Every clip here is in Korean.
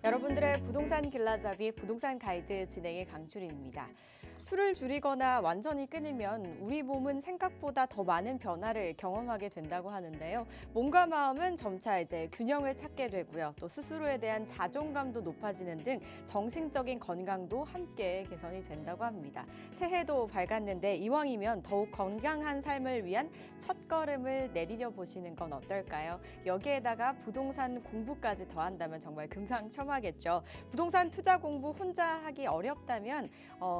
여러분들의 부동산 길라잡이 부동산 가이드 진행의 강추리입니다. 술을 줄이거나 완전히 끊으면 우리 몸은 생각보다 더 많은 변화를 경험하게 된다고 하는데요. 몸과 마음은 점차 이제 균형을 찾게 되고요. 또 스스로에 대한 자존감도 높아지는 등 정신적인 건강도 함께 개선이 된다고 합니다. 새해도 밝았는데 이왕이면 더욱 건강한 삶을 위한 첫걸음을 내디뎌 보시는 건 어떨까요? 여기에다가 부동산 공부까지 더한다면 정말 금상첨화겠죠. 부동산 투자 공부 혼자 하기 어렵다면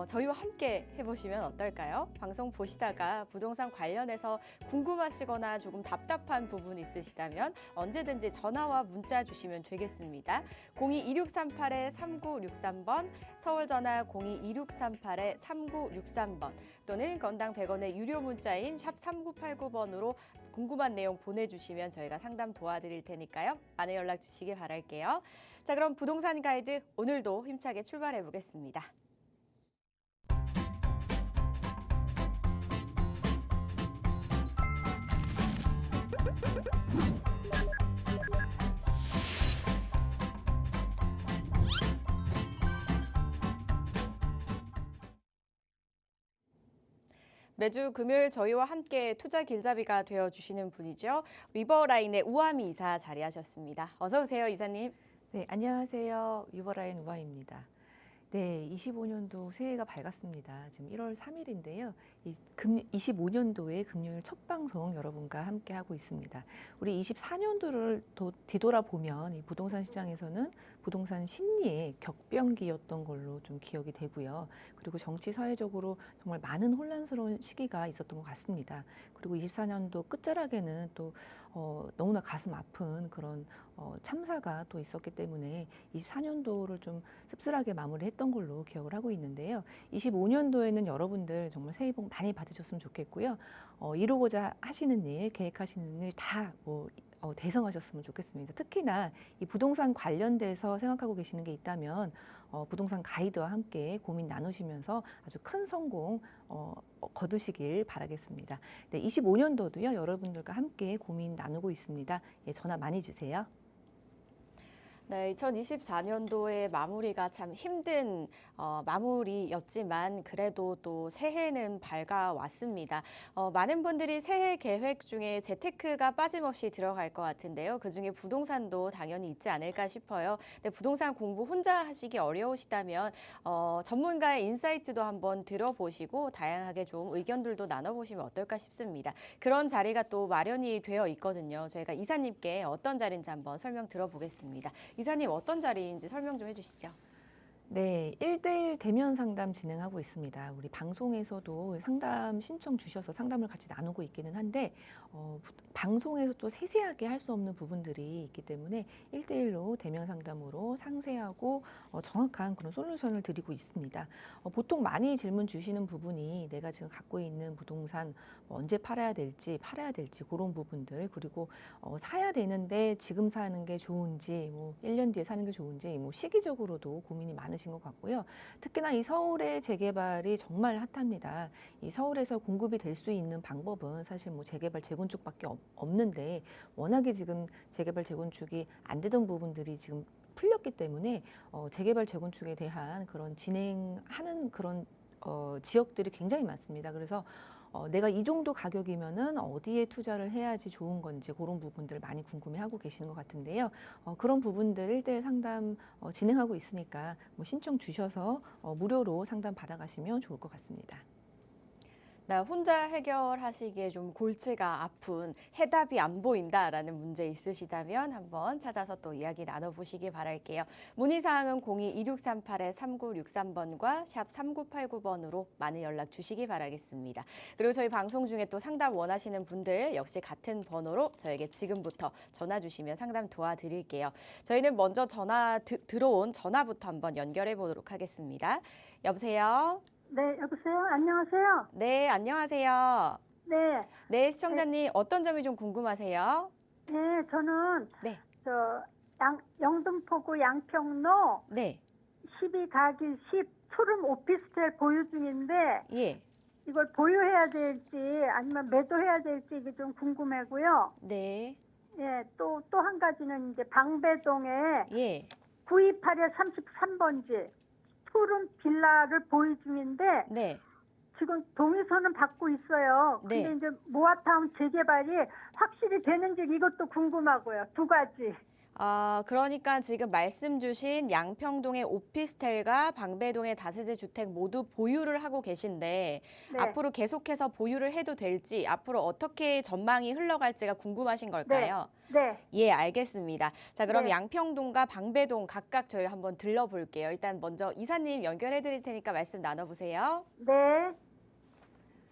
저희와 함께 해보시면 어떨까요? 방송 보시다가 부동산 관련해서 궁금하시거나 조금 답답한 부분 있으시다면 언제든지 전화와 문자 주시면 되겠습니다. 02-2638-3963번, 서울 전화 02-2638-3963번 또는 건당 100원의 유료 문자인 샵 3989번으로 궁금한 내용 보내주시면 저희가 상담 도와드릴 테니까요. 많은 연락 주시기 바랄게요. 자, 그럼 부동산 가이드 오늘도 힘차게 출발해 보겠습니다. 매주 금요일 저희와 함께 투자 길잡이가 되어주시는 분이죠. 위버라인의 우아미 이사 자리하셨습니다. 어서 오세요, 이사님. 네, 안녕하세요. 위버라인 우아입니다. 네, 25년도 새해가 밝았습니다. 지금 1월 3일인데요. 25년도의 금요일 첫 방송 여러분과 함께 하고 있습니다. 우리 24년도를 뒤돌아보면 이 부동산 시장에서는 부동산 심리의 격변기였던 걸로 좀 기억이 되고요. 그리고 정치 사회적으로 정말 많은 혼란스러운 시기가 있었던 것 같습니다. 그리고 24년도 끝자락에는 또 너무나 가슴 아픈 그런 참사가 또 있었기 때문에 24년도를 좀 씁쓸하게 마무리했던 걸로 기억을 하고 있는데요. 25년도에는 여러분들 정말 새해 복 많이 받으셨으면 좋겠고요. 이루고자 하시는 일, 계획하시는 일 다 대성하셨으면 좋겠습니다. 특히나 이 부동산 관련돼서 생각하고 계시는 게 있다면 부동산 가이드와 함께 고민 나누시면서 아주 큰 성공 거두시길 바라겠습니다. 네, 25년도도요 여러분들과 함께 고민 나누고 있습니다. 예, 전화 많이 주세요. 네, 2024년도의 마무리가 참 힘든 마무리였지만 그래도 또 새해는 밝아왔습니다. 많은 분들이 새해 계획 중에 재테크가 빠짐없이 들어갈 것 같은데요. 그중에 부동산도 당연히 있지 않을까 싶어요. 근데 부동산 공부 혼자 하시기 어려우시다면 전문가의 인사이트도 한번 들어보시고 다양하게 좀 의견들도 나눠보시면 어떨까 싶습니다. 그런 자리가 또 마련이 되어 있거든요. 저희가 이사님께 어떤 자리인지 한번 설명 들어보겠습니다. 이사님 어떤 자리인지 설명 좀 해주시죠. 네, 1대1 대면 상담 진행하고 있습니다. 우리 방송에서도 상담 신청 주셔서 상담을 같이 나누고 있기는 한데 방송에서 또 세세하게 할 수 없는 부분들이 있기 때문에 1대1로 대면 상담으로 상세하고 정확한 그런 솔루션을 드리고 있습니다. 보통 많이 질문 주시는 부분이 내가 지금 갖고 있는 부동산 언제 팔아야 될지 그런 부분들, 그리고 사야 되는데 지금 사는 게 좋은지 1년 뒤에 사는 게 좋은지 시기적으로도 고민이 많으신 것 같고요. 특히나 이 서울의 재개발이 정말 핫합니다. 이 서울에서 공급이 될 수 있는 방법은 사실 재개발, 재건축밖에 없는데 워낙에 지금 재개발, 재건축이 안 되던 부분들이 지금 풀렸기 때문에 재개발, 재건축에 대한 그런 진행하는 그런 지역들이 굉장히 많습니다. 그래서 내가 이 정도 가격이면은 어디에 투자를 해야지 좋은 건지 그런 부분들 많이 궁금해하고 계시는 것 같은데요. 그런 부분들 1대1 상담 진행하고 있으니까 신청 주셔서 무료로 상담 받아가시면 좋을 것 같습니다. 나 혼자 해결하시기에 좀 골치가 아픈 해답이 안 보인다라는 문제 있으시다면 한번 찾아서 또 이야기 나눠보시기 바랄게요. 문의사항은 02-2638-3963번과 샵 3989번으로 많은 연락 주시기 바라겠습니다. 그리고 저희 방송 중에 또 상담 원하시는 분들 역시 같은 번호로 저에게 지금부터 전화 주시면 상담 도와드릴게요. 저희는 먼저 들어온 전화부터 한번 연결해 보도록 하겠습니다. 여보세요? 네, 여보세요? 안녕하세요? 네, 안녕하세요. 네, 네, 시청자님 어떤 점이 좀 궁금하세요? 네, 저는 네, 영등포구 양평로 네, 12-10 투룸 오피스텔 보유 중인데 예, 이걸 보유해야 될지 아니면 매도해야 될지 이게 좀 궁금하고요. 네, 예, 또 한 가지는 이제 방배동에 예, 9288에 33번지 투룸 빌라를 보유 중인데 네. 지금 동의서는 받고 있어요. 근데 네. 이제 모아타운 재개발이 확실히 되는지 이것도 궁금하고요. 두 가지. 아, 그러니까 지금 말씀 주신 양평동의 오피스텔과 방배동의 다세대 주택 모두 보유를 하고 계신데 네. 앞으로 계속해서 보유를 해도 될지 앞으로 어떻게 전망이 흘러갈지가 궁금하신 걸까요? 네. 예, 알겠습니다. 자, 그럼 네. 양평동과 방배동 각각 저희 한번 들러볼게요. 일단 먼저 이사님 연결해 드릴 테니까 말씀 나눠보세요. 네.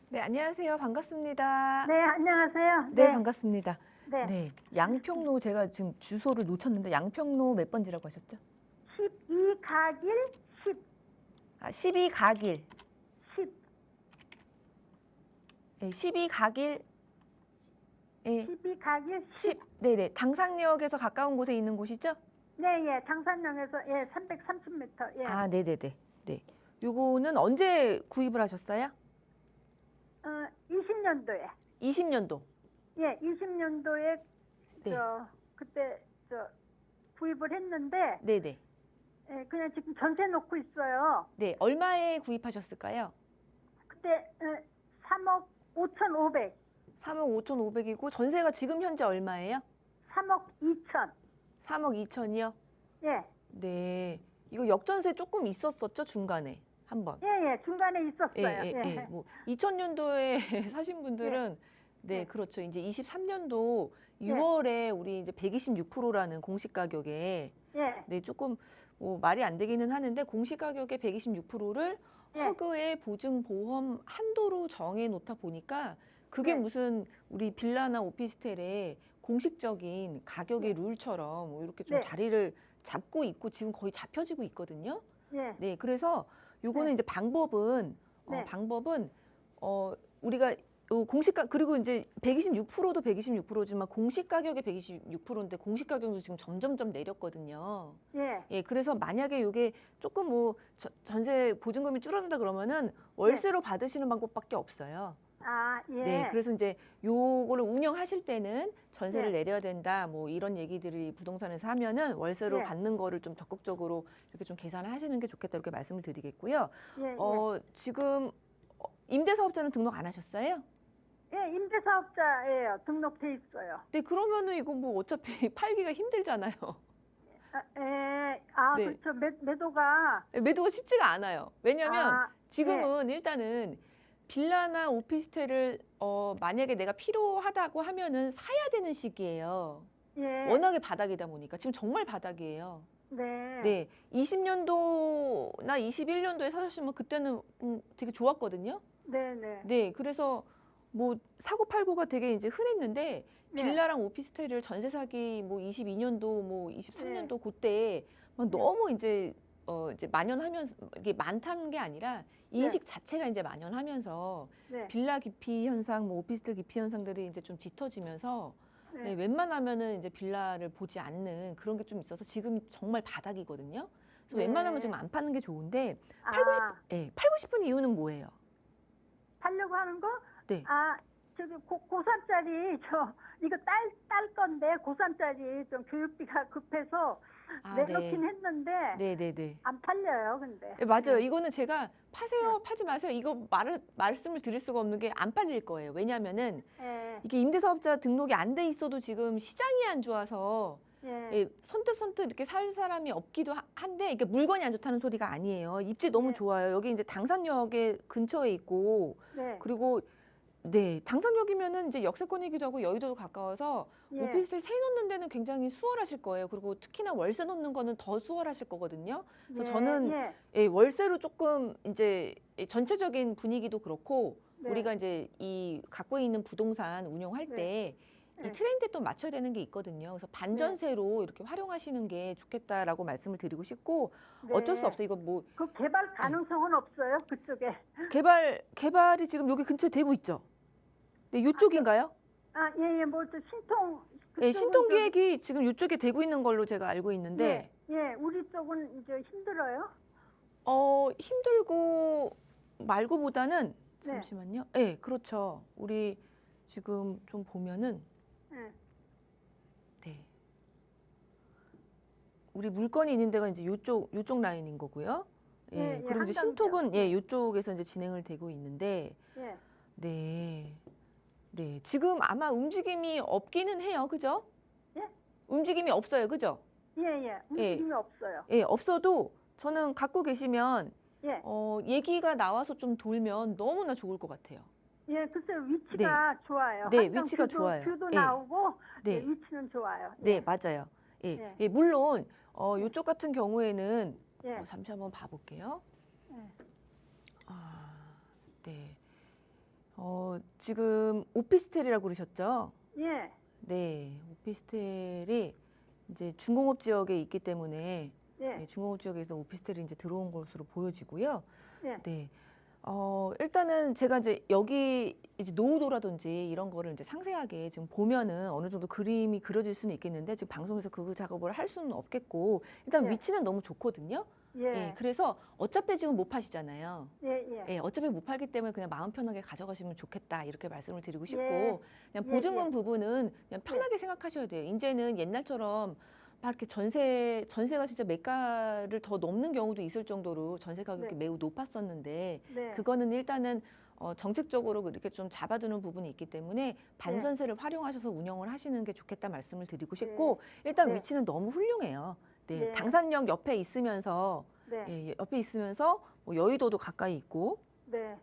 네, 안녕하세요. 반갑습니다. 네, 안녕하세요. 네, 반갑습니다. 네. 네, 양평로 제가 지금 주소를 놓쳤는데 양평로 몇 번지라고 하셨죠? 12가길 10. 12가길. 10. 네, 12가길. 네, 12가길 10. 10. 네네. 당산역에서 가까운 곳에 있는 곳이죠? 네, 예. 당산역에서 예, 330m. 예. 아, 네네네. 네. 요거는 언제 구입을 하셨어요? 20년도에. 20년도. 예, 20년도에 네. 그때 구입을 했는데 네네. 예, 그냥 지금 전세 놓고 있어요. 네. 얼마에 구입하셨을까요? 그때 3억 5,500. 3억 5,500이고 전세가 지금 현재 얼마예요? 3억 2천. 3억 2천이요? 예. 네. 이거 역전세 조금 있었었죠, 중간에 한 번. 예, 예. 중간에 있었어요. 예. 뭐 2000년도에 사신 분들은 네, 그렇죠. 이제 23년도 6월에 우리 이제 126%라는 공시 가격에 예. 네, 조금 뭐 말이 안 되기는 하는데 공시 가격의 126%를 예. 허그의 보증 보험 한도로 정해 놓다 보니까 그게 네. 무슨 우리 빌라나 오피스텔의 공식적인 가격의 룰처럼 뭐 이렇게 좀 네. 자리를 잡고 있고 지금 거의 잡혀지고 있거든요. 예. 네, 그래서 요거는 네. 이제 방법은 네. 우리가 요 공시가 그리고 이제 126%도 126%지만 공시 가격의 126%인데 공시 가격도 지금 점점점 내렸거든요. 예. 예, 그래서 만약에 요게 조금 뭐 전세 보증금이 줄어든다 그러면은 월세로 받으시는 방법밖에 없어요. 아, 예. 네, 그래서 이제 요거를 운영하실 때는 전세를 네. 내려야 된다, 뭐 이런 얘기들이 부동산에서 하면은 월세로 네. 받는 거를 좀 적극적으로 이렇게 좀 계산을 하시는 게 좋겠다 이렇게 말씀을 드리겠고요. 예. 지금 임대사업자는 등록 안 하셨어요? 예, 임대사업자예요. 등록돼 있어요. 네, 그러면은 이거 뭐 어차피 팔기가 힘들잖아요. 네, 네. 그렇죠. 매도가 매도가 쉽지가 않아요. 왜냐하면 아, 지금은 일단은 빌라나 오피스텔을 만약에 내가 필요하다고 하면은 사야 되는 시기예요. 예. 워낙에 바닥이다 보니까 지금 정말 바닥이에요. 네. 네, 20년도나 21년도에 사셨으면 그때는 되게 좋았거든요. 네, 네. 네, 그래서 뭐 사고 팔고가 되게 이제 흔했는데 네. 빌라랑 오피스텔을 전세 사기 뭐 22년도 뭐 23년도 그때 막 너무 이제 이제 만연하면서 이게 많다는 게 아니라 인식 자체가 이제 만연하면서 네. 빌라 기피 현상, 뭐 오피스텔 기피 현상들이 이제 좀 짙어지면서 네. 네, 웬만하면은 이제 빌라를 보지 않는 그런 게 좀 있어서 지금 정말 바닥이거든요. 그래서 네. 웬만하면 지금 안 파는 게 좋은데 아, 팔고 싶은 이유는 뭐예요? 팔려고 하는 거? 네. 저기 고3짜리 이거 딸 건데 고3짜리 좀 교육비가 급해서 내놓긴 했는데 네네네. 안 팔려요, 근데. 네, 맞아요. 이거는 제가 파세요, 파지 마세요. 이거 말씀을 드릴 수가 없는 게 안 팔릴 거예요. 왜냐하면은 예. 이게 임대사업자 등록이 안 돼 있어도 지금 시장이 안 좋아서 예. 예, 선뜻 이렇게 살 사람이 없기도 한데 이게 물건이 안 좋다는 소리가 아니에요. 입지 너무 네. 좋아요. 여기 이제 당산역에 근처에 있고 네. 그리고 네, 당산역이면은 이제 역세권이기도 하고 여의도도 가까워서 예. 오피스텔 세 놓는 데는 굉장히 수월하실 거예요. 그리고 특히나 월세 놓는 거는 더 수월하실 거거든요. 그래서 저는 예, 월세로 조금 이제 전체적인 분위기도 그렇고 네. 우리가 이제 이 갖고 있는 부동산 운영할 때 이 네. 트렌드에 또 맞춰야 되는 게 있거든요. 그래서 반전세로 이렇게 활용하시는 게 좋겠다라고 말씀을 드리고 싶고 어쩔 수 없어요. 이거 뭐 그 개발 가능성은 없어요, 그쪽에. 개발이 지금 여기 근처에 되고 있죠. 네, 이쪽인가요? 예, 뭐저 신통. 네, 그쪽은 신통 기획이 지금 이쪽에 되고 있는 걸로 제가 알고 있는데 예, 우리 쪽은 이제 힘들어요. 힘들고 말고보다는 잠시만요. 네, 그렇죠. 우리 지금 좀 보면은 예. 네. 우리 물건이 있는 데가 이제 요쪽 라인인 거고요. 예, 예, 그리고 이제 한강변. 신톡은 예, 요쪽에서 이제 진행을 되고 있는데, 예. 네, 네, 지금 아마 움직임이 없기는 해요, 그죠? 예? 움직임이 없어요, 그죠? 예. 움직임이 없어요. 예, 없어도 저는 갖고 계시면 예. 얘기가 나와서 좀 돌면 너무나 좋을 것 같아요. 예, 글쎄요, 위치가 좋아요. 네, 한강 위치가 좋아요. 뷰도 예. 나오고, 네. 예, 위치는 좋아요. 네, 예. 맞아요. 예, 예. 예, 물론 요쪽 같은 경우에는 예. 잠시 한번 봐볼게요. 예. 아, 네. 지금 오피스텔이라고 그러셨죠? 예. 네, 오피스텔이 이제 중공업 지역에 있기 때문에 예. 중공업 지역에서 오피스텔이 이제 들어온 것으로 보여지고요. 예. 네. 일단은 제가 이제 여기 이제 노후도라든지 이런 거를 이제 상세하게 지금 보면은 어느 정도 그림이 그려질 수는 있겠는데 지금 방송에서 그 작업을 할 수는 없겠고 일단 예. 위치는 너무 좋거든요. 예. 예, 그래서 어차피 지금 못 파시잖아요. 예. 예, 어차피 못 팔기 때문에 그냥 마음 편하게 가져가시면 좋겠다 이렇게 말씀을 드리고 싶고 예. 그냥 예, 보증금 예. 부분은 그냥 편하게 생각하셔야 돼요. 이제는 옛날처럼 막 이렇게 전세가 진짜 매가를 더 넘는 경우도 있을 정도로 전세 가격이 네. 매우 높았었는데 네. 그거는 일단은 정책적으로 이렇게 좀 잡아두는 부분이 있기 때문에 반전세를 활용하셔서 운영을 하시는 게 좋겠다 말씀을 드리고 싶고 일단 네. 위치는 너무 훌륭해요. 네, 네. 당산역 옆에 있으면서 네. 예, 옆에 있으면서 뭐 여의도도 가까이 있고 네.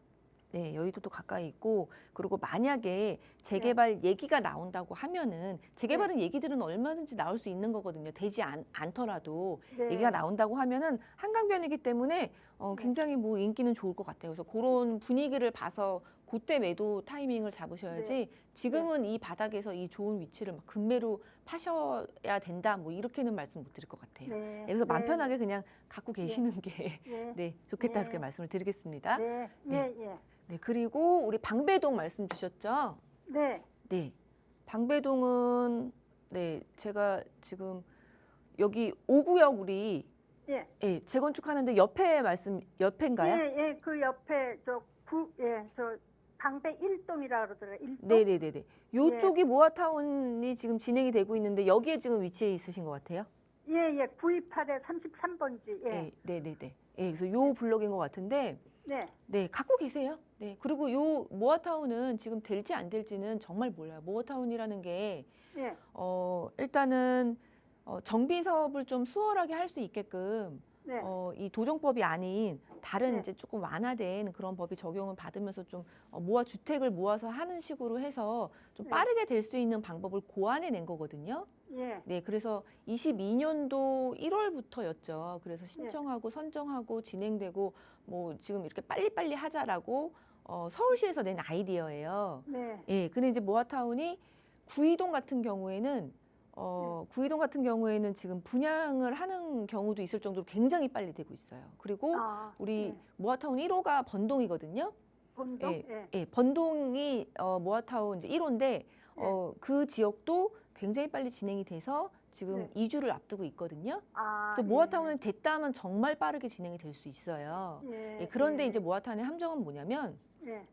네, 여의도도 가까이 있고 그리고 만약에 재개발 얘기가 나온다고 하면은 재개발은 얘기들은 얼마든지 나올 수 있는 거거든요. 되지 않더라도 네. 얘기가 나온다고 하면은 한강변이기 때문에 굉장히 뭐 인기는 좋을 것 같아요. 그래서 그런 분위기를 봐서 그때 매도 타이밍을 잡으셔야지 지금은 이 바닥에서 이 좋은 위치를 막 급매로 파셔야 된다 뭐 이렇게는 말씀 못 드릴 것 같아요. 네. 그래서 마음 네. 편하게 그냥 갖고 계시는 게 네. 네, 좋겠다 네. 이렇게 말씀을 드리겠습니다. 네. 네. 예. 네, 그리고 우리 방배동 말씀 주셨죠? 네. 네. 방배동은 네, 제가 지금 여기 5구역 우리 예. 예, 재건축하는데 옆에인가요? 예. 그 옆에 저 방배 1동이라 그러더라고요. 1동. 네, 네, 네, 네. 요쪽이 모아타운이 지금 진행이 되고 있는데 여기에 지금 위치해 있으신 것 같아요. 예. 928에 33번지. 예. 네, 네, 네, 네. 예, 그래서 요 블럭인 것 같은데 네. 네, 갖고 계세요. 네, 그리고 요 모아타운은 지금 될지 안 될지는 정말 몰라요. 모아타운이라는 게 예. 일단은 정비 사업을 좀 수월하게 할 수 있게끔 네. 이 도정법이 아닌 다른 네. 이제 조금 완화된 그런 법이 적용을 받으면서 좀 주택을 모아서 하는 식으로 해서 좀 네. 빠르게 될 수 있는 방법을 고안해낸 거거든요. 예. 네, 그래서 22년도 1월부터였죠. 그래서 신청하고 선정하고 진행되고 뭐 지금 이렇게 빨리빨리 하자라고 서울시에서 낸 아이디어예요. 네. 예, 근데 이제 모아타운이 구이동 같은 경우에는 구이동 같은 경우에는 지금 분양을 하는 경우도 있을 정도로 굉장히 빨리 되고 있어요. 그리고 우리 네. 모아타운 1호가 번동이거든요. 본동. 예, 예. 예, 번동이 모아타운 이제 1호인데 그 지역도 굉장히 빨리 진행이 돼서 지금 네. 이주를 앞두고 있거든요. 아. 그래서 모아타운은 됐다 하면 정말 빠르게 진행이 될 수 있어요. 예. 예, 그런데 이제 모아타운의 함정은 뭐냐면 예.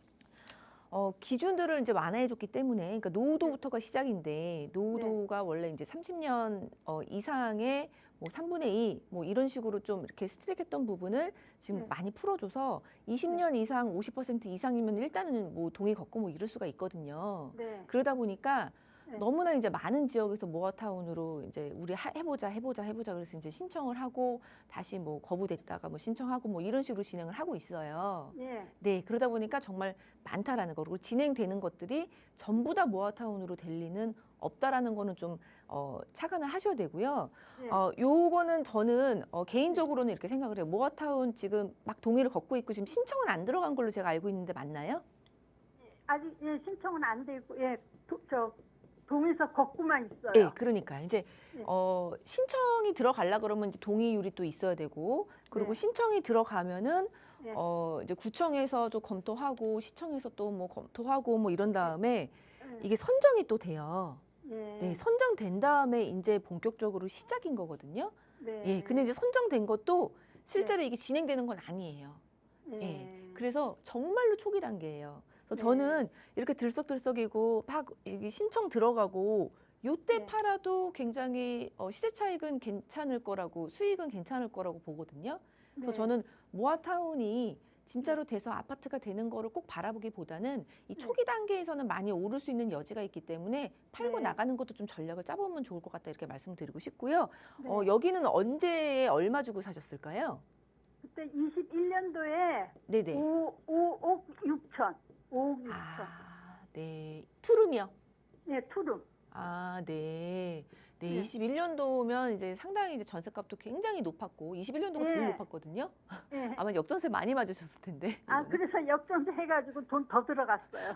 기준들을 이제 완화해줬기 때문에, 그러니까 노후도부터가 시작인데 노후도가 원래 이제 30년 이상의 뭐 3분의 2 뭐 이런 식으로 좀 이렇게 스트릭했던 부분을 지금 많이 풀어줘서 20년 이상 50% 이상이면 일단은 뭐 동의 걷고 뭐 이럴 수가 있거든요. 네. 그러다 보니까 네. 너무나 이제 많은 지역에서 모아타운으로 이제 우리 해보자 그래서 이제 신청을 하고 다시 뭐 거부됐다가 뭐 신청하고 뭐 이런 식으로 진행을 하고 있어요. 예. 네, 그러다 보니까 정말 많다라는 거. 그리고 진행되는 것들이 전부 다 모아타운으로 될 리는 없다라는 거는 좀 착안을 하셔야 되고요. 네. 요거는 저는 개인적으로는 이렇게 생각을 해요. 모아타운 지금 막 동의를 걷고 있고 지금 신청은 안 들어간 걸로 제가 알고 있는데 맞나요? 아직 신청은 안 되고 동에서 걷고만 있어요. 네, 그러니까 이제 네. 신청이 들어가려 그러면 이제 동의율이 또 있어야 되고 그리고 네. 신청이 들어가면은 네. 이제 구청에서 좀 검토하고 시청에서 또 뭐 검토하고 뭐 이런 다음에 이게 선정이 또 돼요. 예. 네, 선정된 다음에 이제 본격적으로 시작인 거거든요. 네. 예, 근데 이제 선정된 것도 실제로 이게 진행되는 건 아니에요. 예, 그래서 정말로 초기 단계예요. 그래서 네. 저는 이렇게 들썩들썩이고 막 이게 신청 들어가고 요때 네. 팔아도 굉장히 시세 차익은 괜찮을 거라고 수익은 괜찮을 거라고 보거든요. 그래서 네. 저는 모아타운이 진짜로 돼서 아파트가 되는 거를 꼭 바라보기보다는 이 초기 단계에서는 많이 오를 수 있는 여지가 있기 때문에 팔고 네. 나가는 것도 좀 전략을 짜보면 좋을 것 같다 이렇게 말씀드리고 싶고요. 네. 여기는 언제 얼마 주고 사셨을까요? 그때 21년도에 네네. 5억 6천. 5억 6천. 네. 투룸이요? 네, 투룸. 네. 네, 네. 21년도면 이제 상당히 이제 전세값도 굉장히 높았고 21년도가 제일 네. 높았거든요. 네. 아마 역전세 많이 맞으셨을 텐데. 아, 이거는. 그래서 역전세 해가지고 돈 더 들어갔어요.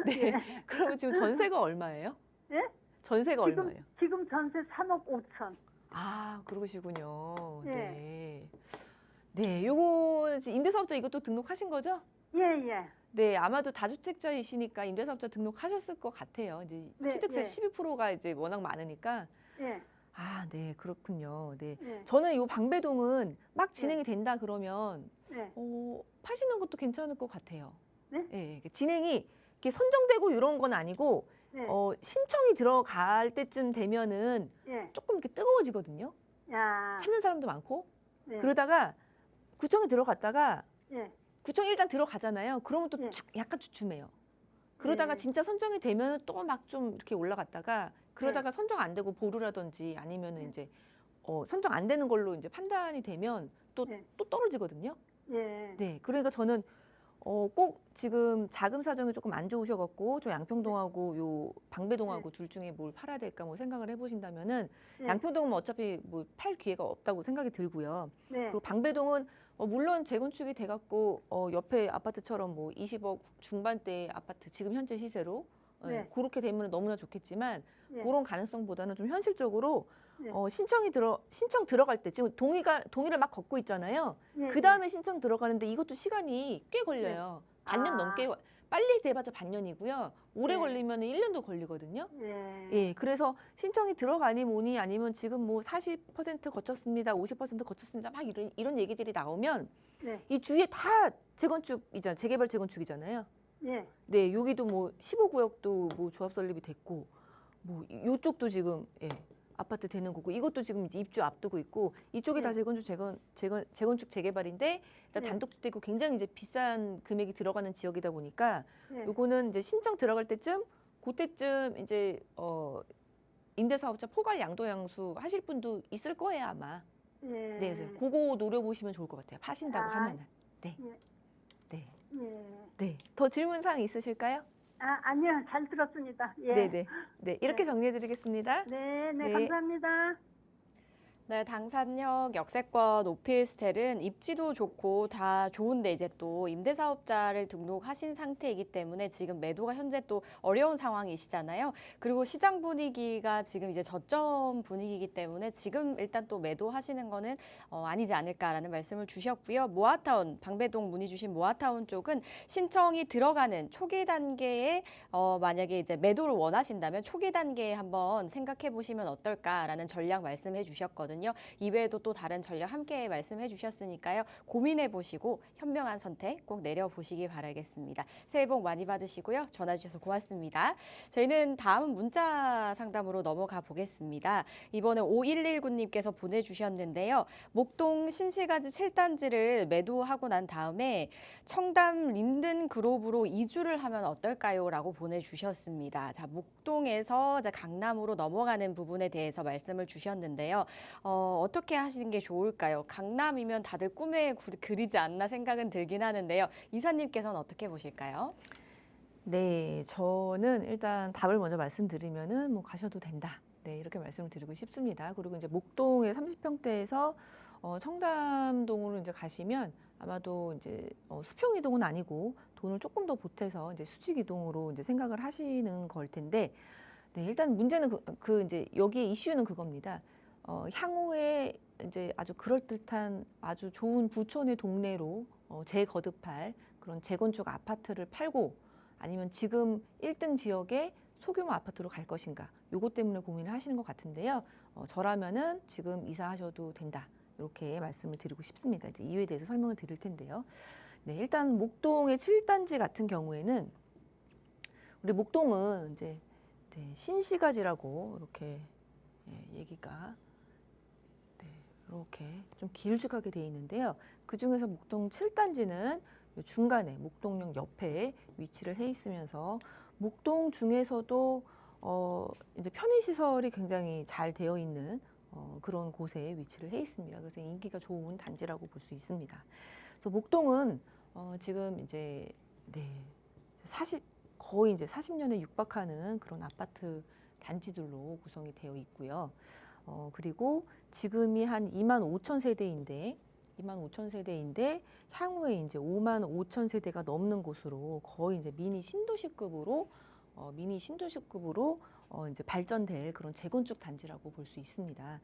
네. 그러면 지금 전세가 얼마예요? 예? 전세가 얼마예요? 지금 전세 3억 5천. 그러시군요. 예. 네. 네, 요거 임대사업자 이것도 등록하신 거죠? 예, 예. 네, 아마도 다주택자이시니까 임대사업자 등록하셨을 것 같아요. 이제 네, 취득세 예. 12%가 이제 워낙 많으니까. 예. 네, 그렇군요. 네. 예. 저는 요 방배동은 막 진행이 된다 그러면 네. 파시는 것도 괜찮을 것 같아요. 네? 예, 진행이 이렇게 선정되고 이런 건 아니고 네. 신청이 들어갈 때쯤 되면은 예. 조금 이렇게 뜨거워지거든요. 야. 찾는 사람도 많고 네. 그러다가 구청에 들어갔다가 예. 구청 일단 들어가잖아요. 그러면 또 예. 약간 주춤해요. 그러다가 네. 진짜 선정이 되면 또 막 좀 이렇게 올라갔다가 그러다가 선정 안 되고 보류라든지 아니면은 이제 선정 안 되는 걸로 이제 판단이 되면 또 네. 떨어지거든요. 예. 네, 그러니까 저는 꼭 지금 자금 사정이 조금 안 좋으셔갖고 저 양평동하고 요 방배동하고 둘 중에 뭘 팔아야 될까 뭐 생각을 해보신다면은 네. 양평동은 어차피 뭐 팔 기회가 없다고 생각이 들고요. 네. 그리고 방배동은 물론 재건축이 돼갖고 옆에 아파트처럼 뭐 20억 중반대 아파트 지금 현재 시세로 네. 그렇게 되면 너무나 좋겠지만 예. 그런 가능성보다는 좀 현실적으로 네. 신청 들어갈 때 지금 동의를 막 걷고 있잖아요. 예. 그 다음에 신청 들어가는데 이것도 시간이 꽤 걸려요. 반년 아. 넘게 빨리 돼봤자 반년이고요. 오래 네. 걸리면 1년도 걸리거든요. 예. 예, 그래서 신청이 들어가니 뭐니 아니면 지금 뭐 40% 거쳤습니다, 50% 거쳤습니다, 막 이런 얘기들이 나오면 네. 이 주위에 다 재건축이잖아요, 재개발 재건축이잖아요. 예. 네, 여기도 뭐 15구역도 뭐 조합 설립이 됐고, 뭐 이쪽도 지금 아파트 되는 거고, 이것도 지금 이제 입주 앞두고 있고, 이쪽이 다 네. 재건축 재개발인데 일단 네. 단독주택이고 굉장히 이제 비싼 금액이 들어가는 지역이다 보니까 네. 요거는 이제 신청 들어갈 때쯤 그때쯤 이제 임대사업자 포괄 양도양수 하실 분도 있을 거예요 아마. 예. 네, 그래서 그거 노려보시면 좋을 것 같아요. 파신다고 아. 하면은. 네, 예. 네, 예. 네. 더 질문 사항 있으실까요? 아니요. 잘 들었습니다. 예. 네, 네, 네. 이렇게 네. 정리해드리겠습니다. 네, 네, 네. 감사합니다. 네, 당산역 역세권 오피스텔은 입지도 좋고 다 좋은데 이제 또 임대사업자를 등록하신 상태이기 때문에 지금 매도가 현재 또 어려운 상황이시잖아요. 그리고 시장 분위기가 지금 이제 저점 분위기이기 때문에 지금 일단 또 매도하시는 거는 아니지 않을까라는 말씀을 주셨고요. 모아타운, 방배동 문의 주신 모아타운 쪽은 신청이 들어가는 초기 단계에 만약에 이제 매도를 원하신다면 초기 단계에 한번 생각해 보시면 어떨까라는 전략 말씀해 주셨거든요. 이외에도 또 다른 전략 함께 말씀해 주셨으니까요. 고민해 보시고 현명한 선택 꼭 내려보시기 바라겠습니다. 새해 복 많이 받으시고요. 전화 주셔서 고맙습니다. 저희는 다음 문자 상담으로 넘어가 보겠습니다. 이번에 5119님께서 보내주셨는데요. 목동 신시가지 7단지를 매도하고 난 다음에 청담 린든 그룹으로 이주를 하면 어떨까요? 라고 보내주셨습니다. 자, 목동에서 이제 강남으로 넘어가는 부분에 대해서 말씀을 주셨는데요. 어떻게 하시는 게 좋을까요? 강남이면 다들 꿈에 그리지 않나 생각은 들긴 하는데요. 이사님께서는 어떻게 보실까요? 네, 저는 일단 답을 먼저 말씀드리면은 뭐 가셔도 된다. 네, 이렇게 말씀을 드리고 싶습니다. 그리고 이제 목동의 30평대에서 청담동으로 이제 가시면 아마도 이제 수평 이동은 아니고 돈을 조금 더 보태서 이제 수직 이동으로 이제 생각을 하시는 걸 텐데, 네, 일단 문제는 이제 여기에 이슈는 그겁니다. 향후에 이제 아주 그럴듯한 아주 좋은 부촌의 동네로 재거듭할 그런 재건축 아파트를 팔고 아니면 지금 1등 지역에 소규모 아파트로 갈 것인가, 요것 때문에 고민을 하시는 것 같은데요. 저라면은 지금 이사하셔도 된다, 이렇게 말씀을 드리고 싶습니다. 이제 이유에 대해서 설명을 드릴 텐데요. 네, 일단 목동의 7단지 같은 경우에는 우리 목동은 이제 네, 신시가지라고 이렇게 얘기가 이렇게 좀 길쭉하게 되어 있는데요. 그 중에서 목동 7단지는 중간에 목동역 옆에 위치를 해 있으면서 목동 중에서도 이제 편의시설이 굉장히 잘 되어 있는 그런 곳에 위치를 해 있습니다. 그래서 인기가 좋은 단지라고 볼 수 있습니다. 그래서 목동은 지금 이제 거의 이제 40년에 육박하는 그런 아파트 단지들로 구성이 되어 있고요. 그리고 지금이 한 2만 5천 세대인데 향후에 이제 5만 5천 세대가 넘는 곳으로 거의 이제 미니 신도시급으로 이제 발전될 그런 재건축 단지라고 볼 수 있습니다.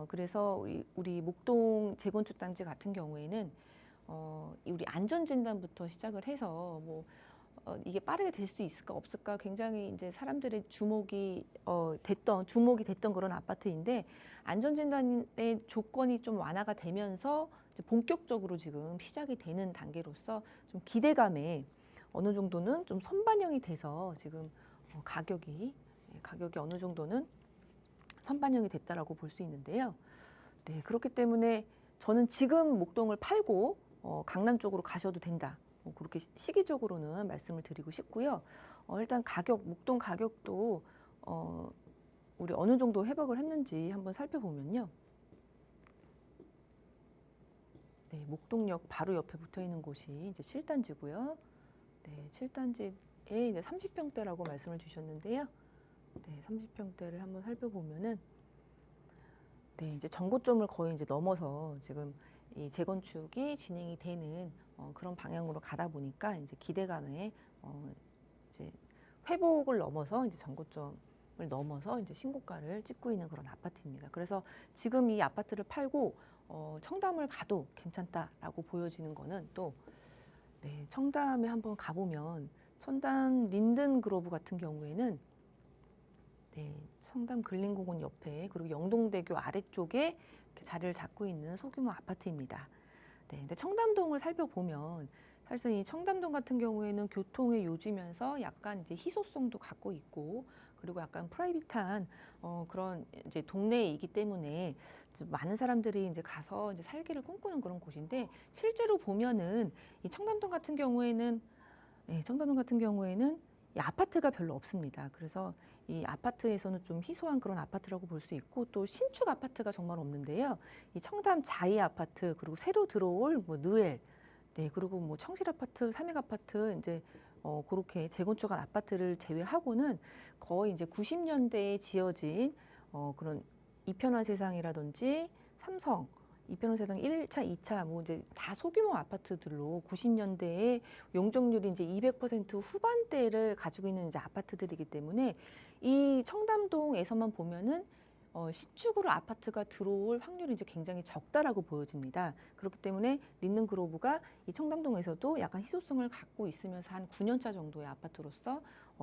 그래서 우리 목동 재건축 단지 같은 경우에는 우리 안전진단부터 시작을 해서 이게 빠르게 될 수 있을까 없을까 굉장히 이제 사람들의 주목이 됐던 그런 아파트인데 안전진단의 조건이 좀 완화가 되면서 이제 본격적으로 지금 시작이 되는 단계로서 좀 기대감에 어느 정도는 좀 선반영이 돼서 지금 가격이 어느 정도는 선반영이 됐다라고 볼 수 있는데요. 네, 그렇기 때문에 저는 지금 목동을 팔고 강남 쪽으로 가셔도 된다. 그렇게 시기적으로는 말씀을 드리고 싶고요. 일단 목동 가격도 우리 어느 정도 회복을 했는지 한번 살펴보면요. 네, 목동역 바로 옆에 붙어 있는 곳이 이제 7단지고요. 네, 7단지에 이제 30평대라고 말씀을 주셨는데요. 네, 30평대를 한번 살펴보면은 네, 이제 정고점을 거의 이제 넘어서 지금 이 재건축이 진행이 되는 그런 방향으로 가다 보니까 이제 기대감에 이제 회복을 넘어서 이제 정고점을 넘어서 이제 신고가를 찍고 있는 그런 아파트입니다. 그래서 지금 이 아파트를 팔고 청담을 가도 괜찮다라고 보여지는 거는 또 청담에 한번 가보면 청담 린든그로브 같은 경우에는 청담 근린공원 옆에 그리고 영동대교 아래쪽에 이렇게 자리를 잡고 있는 소규모 아파트입니다. 근데 청담동을 살펴보면 사실상 이 청담동 같은 경우에는 교통에 요지면서 약간 이제 희소성도 갖고 있고 그리고 약간 프라이빗한 그런 이제 동네이기 때문에 많은 사람들이 이제 가서 이제 살기를 꿈꾸는 그런 곳인데 실제로 보면은 이 청담동 같은 경우에는 이 아파트가 별로 없습니다. 그래서 이 아파트에서는 좀 희소한 그런 아파트라고 볼 수 있고 또 신축 아파트가 정말 없는데요. 이 청담 자이 아파트 그리고 새로 들어올 느엘 그리고 청실 아파트, 삼익 아파트 이제 그렇게 재건축한 아파트를 제외하고는 거의 이제 90년대에 지어진 그런 이편한 세상이라든지 삼성 이편한 세상 1차, 2차 이제 다 소규모 아파트들로 90년대에 용적률이 이제 200% 후반대를 가지고 있는 이제 아파트들이기 때문에 이 청담동에서만 보면은 신축으로 아파트가 들어올 확률이 이제 굉장히 적다라고 보여집니다. 그렇기 때문에 린든그로브가 이 청담동에서도 약간 희소성을 갖고 있으면서 한 9년차 정도의 아파트로서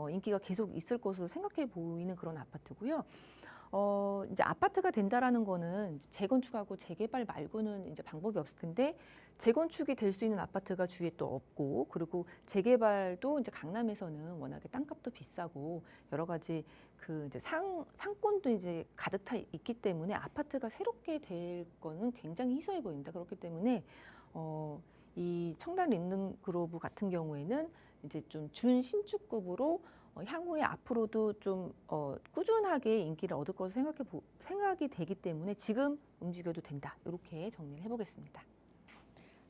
인기가 계속 있을 것으로 생각해 보이는 그런 아파트고요. 이제 아파트가 된다라는 거는 재건축하고 재개발 말고는 이제 방법이 없을 텐데 재건축이 될 수 있는 아파트가 주위에 또 없고 그리고 재개발도 이제 강남에서는 워낙에 땅값도 비싸고 여러 가지 그 이제 상권도 이제 가득 차 있기 때문에 아파트가 새롭게 될 거는 굉장히 희소해 보입니다. 그렇기 때문에 이 청담 린든그로브 같은 경우에는 이제 좀 준신축급으로 향후에 앞으로도 좀 꾸준하게 인기를 얻을 것으로 생각이 되기 때문에 지금 움직여도 된다. 이렇게 정리를 해보겠습니다.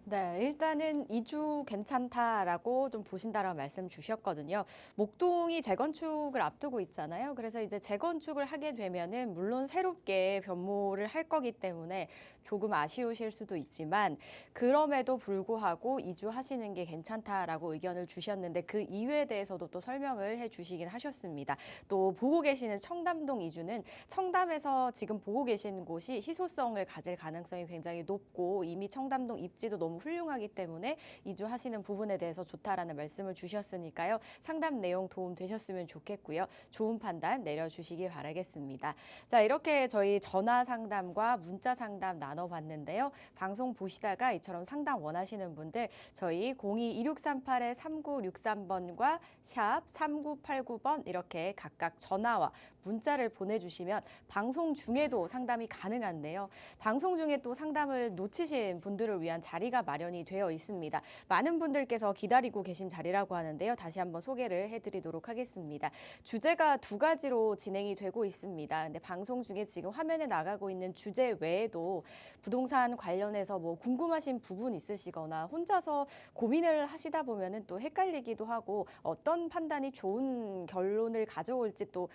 네, 일단은 이주 괜찮다라고 좀 보신다라는 말씀 주셨거든요. 목동이 재건축을 앞두고 있잖아요. 그래서 이제 재건축을 하게 되면은 물론 새롭게 변모를 할 거기 때문에 조금 아쉬우실 수도 있지만 그럼에도 불구하고 이주하시는 게 괜찮다라고 의견을 주셨는데 그 이유에 대해서도 또 설명을 해주시긴 하셨습니다. 또 보고 계시는 청담동 이주는 청담에서 지금 보고 계신 곳이 희소성을 가질 가능성이 굉장히 높고 이미 청담동 입지도 너무 너무 훌륭하기 때문에 이주하시는 부분에 대해서 좋다라는 말씀을 주셨으니까요. 상담 내용 도움 되셨으면 좋겠고요. 좋은 판단 내려주시기 바라겠습니다. 자, 이렇게 저희 전화 상담과 문자 상담 나눠봤는데요. 방송 보시다가 이처럼 상담 원하시는 분들 저희 02-2638-3963번과 샵 3989번 이렇게 각각 전화와 문자를 보내주시면 방송 중에도 상담이 가능한데요. 방송 중에 또 상담을 놓치신 분들을 위한 자리가 마련이 되어 있습니다. 많은 분들께서 기다리고 계신 자리라고 하는데요. 다시 한번 소개를 해드리도록 하겠습니다. 주제가 두 가지로 진행이 되고 있습니다. 근데 방송 중에 지금 화면에 나가고 있는 주제 외에도 부동산 관련해서 뭐 궁금하신 부분 있으시거나 혼자서 고민을 하시다 보면은 또 헷갈리기도 하고 어떤 판단이 좋은 결론을 가져올지 또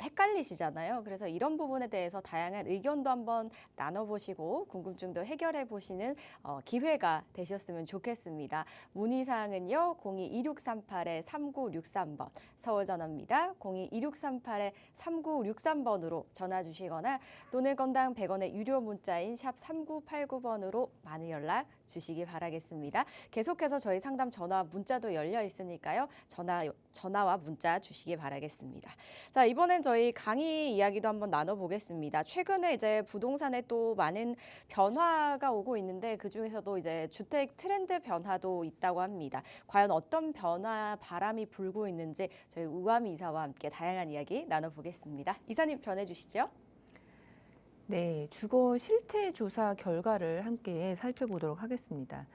헷갈리시잖아요. 그래서 이런 부분에 대해서 다양한 의견도 한번 나눠보시고 궁금증도 해결해 보시는 기회가 되셨으면 좋겠습니다. 문의사항은요. 02-2638-3963번 서울 전화입니다. 02-2638-3963번으로 전화 주시거나 또는 건당 100원의 유료 문자인 샵 3989번으로 많은 연락 주시기 바라겠습니다. 계속해서 저희 상담 전화 문자도 열려 있으니까요. 전화와 문자 주시기 바라겠습니다. 자, 이번엔 저희 강의 이야기도 한번 나눠보겠습니다. 최근에 이제 부동산에 또 많은 변화가 오고 있는데 그중에서도 이제 주택 트렌드 변화도 있다고 합니다. 과연 어떤 변화 바람이 불고 있는지 저희 우아미 이사와 함께 다양한 이야기 나눠보겠습니다. 이사님 전해주시죠. 네, 주거 실태 조사 결과를 함께 살펴보도록 하겠습니다.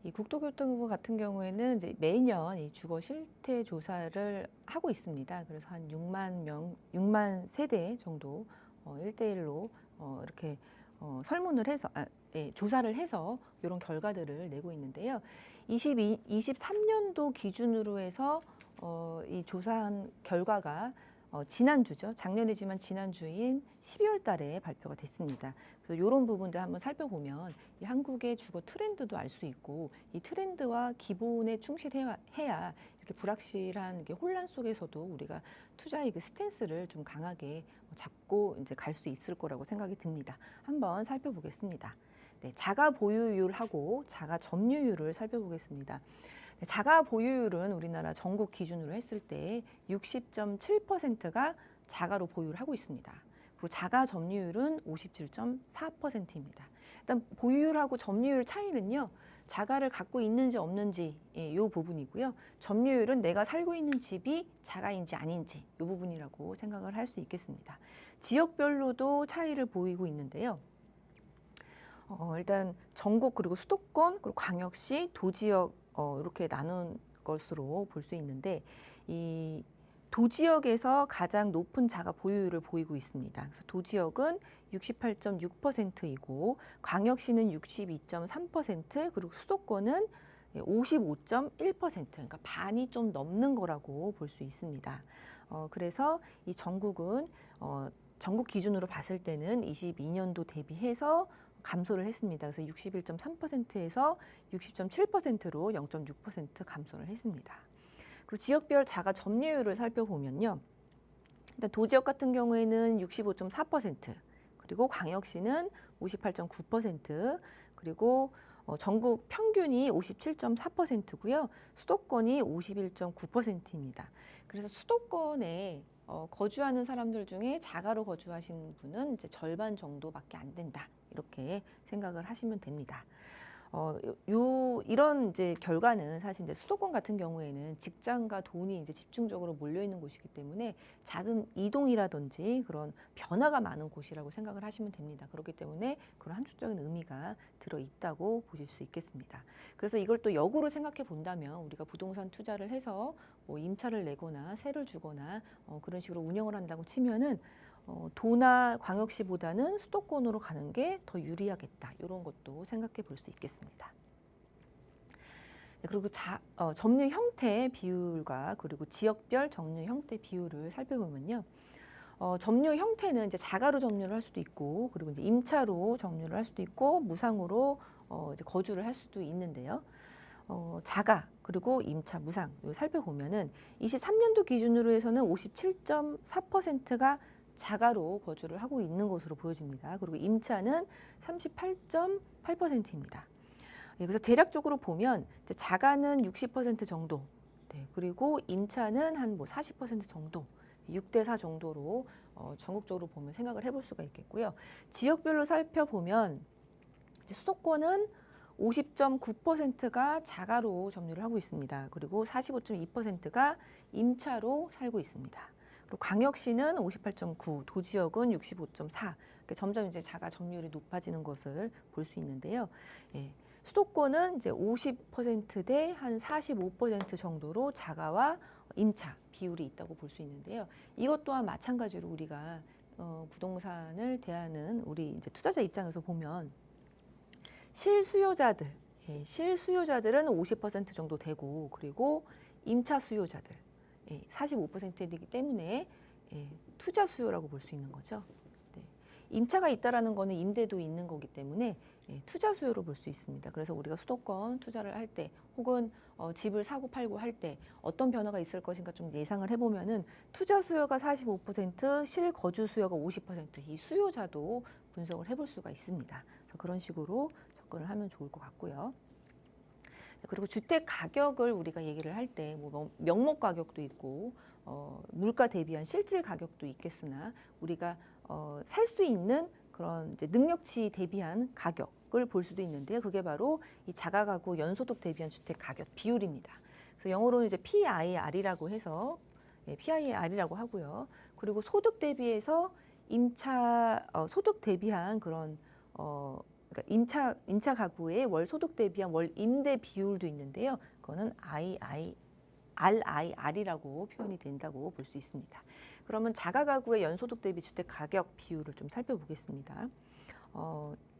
이 국토교통부 같은 경우에는 이제 매년 이 주거 실태 조사를 하고 있습니다. 그래서 한 6만 세대 정도 1대1로 이렇게 설문을 해서 조사를 해서 이런 결과들을 내고 있는데요. 23년도 기준으로 해서 이 조사한 결과가 지난주죠. 작년이지만 지난주인 12월 달에 발표가 됐습니다. 그래서 이런 부분들 한번 살펴보면 이 한국의 주거 트렌드도 알 수 있고 이 트렌드와 기본에 충실해야 이렇게 불확실한 이렇게 혼란 속에서도 우리가 투자의 그 스탠스를 좀 강하게 잡고 이제 갈 수 있을 거라고 생각이 듭니다. 한번 살펴보겠습니다. 네, 자가 보유율하고 자가 점유율을 살펴보겠습니다. 자가 보유율은 우리나라 전국 기준으로 했을 때 60.7%가 자가로 보유를 하고 있습니다. 그리고 자가 점유율은 57.4%입니다. 일단 보유율하고 점유율 차이는요. 자가를 갖고 있는지 없는지 이 부분이고요. 점유율은 내가 살고 있는 집이 자가인지 아닌지 이 부분이라고 생각을 할 수 있겠습니다. 지역별로도 차이를 보이고 있는데요. 일단 전국 그리고 수도권 그리고 광역시 도지역 이렇게 나눈 것으로 볼 수 있는데 이 도지역에서 가장 높은 자가 보유율을 보이고 있습니다. 그래서 도지역은 68.6%이고 광역시는 62.3% 그리고 수도권은 55.1% 그러니까 반이 좀 넘는 거라고 볼 수 있습니다. 그래서 이 전국은 전국 기준으로 봤을 때는 22년도 대비해서 감소를 했습니다. 그래서 61.3%에서 60.7%로 0.6% 감소를 했습니다. 그리고 지역별 자가 점유율을 살펴보면요. 일단 도지역 같은 경우에는 65.4%, 그리고 광역시는 58.9%, 그리고 전국 평균이 57.4%고요. 수도권이 51.9%입니다. 그래서 수도권에 거주하는 사람들 중에 자가로 거주하시는 분은 이제 절반 정도밖에 안 된다. 이렇게 생각을 하시면 됩니다. 이런 이제 결과는 사실 이제 수도권 같은 경우에는 직장과 돈이 이제 집중적으로 몰려 있는 곳이기 때문에 작은 이동이라든지 그런 변화가 많은 곳이라고 생각을 하시면 됩니다. 그렇기 때문에 그런 함축적인 의미가 들어 있다고 보실 수 있겠습니다. 그래서 이걸 또 역으로 생각해 본다면 우리가 부동산 투자를 해서 뭐 임차를 내거나 세를 주거나 그런 식으로 운영을 한다고 치면은 도나 광역시보다는 수도권으로 가는 게 더 유리하겠다. 이런 것도 생각해 볼 수 있겠습니다. 그리고 점유 형태 비율과 그리고 지역별 점유 형태 비율을 살펴보면요. 점유 형태는 이제 자가로 점유를 할 수도 있고, 그리고 이제 임차로 점유를 할 수도 있고, 무상으로 이제 거주를 할 수도 있는데요. 자가 그리고 임차, 무상 살펴보면은 23년도 기준으로 해서는 57.4%가 자가로 거주를 하고 있는 것으로 보여집니다. 그리고 임차는 38.8%입니다. 네, 그래서 대략적으로 보면 이제 자가는 60% 정도, 네, 그리고 임차는 한 뭐 40% 정도, 6대 4 정도로 전국적으로 보면 생각을 해볼 수가 있겠고요. 지역별로 살펴보면 이제 수도권은 50.9%가 자가로 점유를 하고 있습니다. 그리고 45.2%가 임차로 살고 있습니다. 그리고 광역시는 58.9, 도지역은 65.4. 점점 이제 자가 점유율이 높아지는 것을 볼 수 있는데요. 예, 수도권은 이제 50%대 한 45% 정도로 자가와 임차 비율이 있다고 볼 수 있는데요. 이것 또한 마찬가지로 우리가 부동산을 대하는 우리 이제 투자자 입장에서 보면 실수요자들, 예, 실수요자들은 50% 정도 되고 그리고 임차 수요자들 45%이기 때문에 투자 수요라고 볼 수 있는 거죠. 네. 임차가 있다라는 거는 임대도 있는 거기 때문에 투자 수요로 볼 수 있습니다. 그래서 우리가 수도권 투자를 할 때 혹은 집을 사고 팔고 할 때 어떤 변화가 있을 것인가 좀 예상을 해보면은 투자 수요가 45%, 실거주 수요가 50%이 수요자도 분석을 해볼 수가 있습니다. 그래서 그런 식으로 접근을 하면 좋을 것 같고요. 그리고 주택 가격을 우리가 얘기를 할 때 뭐 명목 가격도 있고 물가 대비한 실질 가격도 있겠으나 우리가 살 수 있는 그런 이제 능력치 대비한 가격을 볼 수도 있는데요. 그게 바로 이 자가가구 연소득 대비한 주택 가격 비율입니다. 그래서 영어로는 이제 PIR이라고 해서 PIR이라고 하고요. 그리고 소득 대비해서 임차 소득 대비한 그런 그러니까 임차 가구의 월 소득 대비한 월 임대 비율도 있는데요. 그거는 RIR이라고 표현이 된다고 볼 수 있습니다. 그러면 자가 가구의 연소득 대비 주택 가격 비율을 좀 살펴보겠습니다.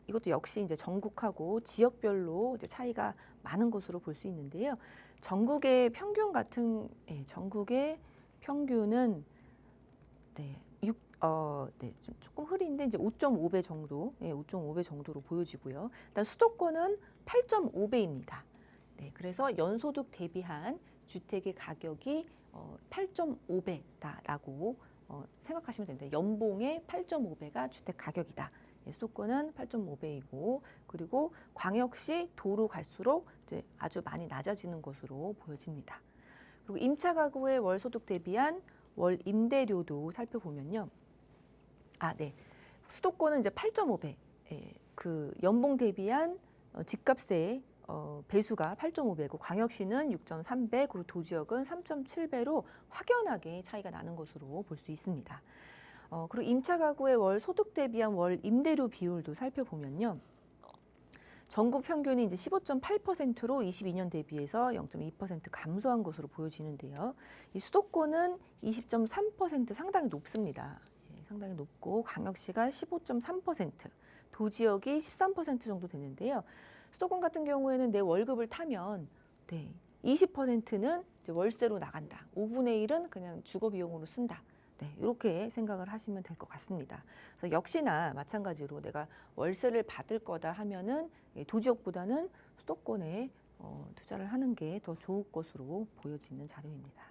이것도 역시 이제 전국하고 지역별로 이제 차이가 많은 것으로 볼 수 있는데요. 전국의 평균 전국의 평균은 좀 조금 흐린데 이제 5.5배 정도, 5.5배 정도로 보여지고요. 일단 수도권은 8.5배입니다. 네, 그래서 연소득 대비한 주택의 가격이 8.5배다라고 생각하시면 됩니다. 연봉의 8.5배가 주택 가격이다. 수도권은 8.5배이고 그리고 광역시 도로 갈수록 이제 아주 많이 낮아지는 것으로 보여집니다. 그리고 임차 가구의 월 소득 대비한 월 임대료도 살펴보면요. 수도권은 이제 8.5배, 그 연봉 대비한 집값의 배수가 8.5배고 광역시는 6.3배, 그리고 도지역은 3.7배로 확연하게 차이가 나는 것으로 볼 수 있습니다. 그리고 임차 가구의 월 소득 대비한 월 임대료 비율도 살펴보면요. 전국 평균이 이제 15.8%로 22년 대비해서 0.2% 감소한 것으로 보여지는데요. 이 수도권은 20.3% 상당히 높습니다. 상당히 높고 광역시가 15.3%, 도지역이 13% 정도 되는데요. 수도권 같은 경우에는 내 월급을 타면 20%는 이제 월세로 나간다. 5분의 1은 그냥 주거 비용으로 쓴다. 이렇게 생각을 하시면 될 것 같습니다. 그래서 역시나 마찬가지로 내가 월세를 받을 거다 하면은 도지역보다는 수도권에 투자를 하는 게 더 좋을 것으로 보여지는 자료입니다.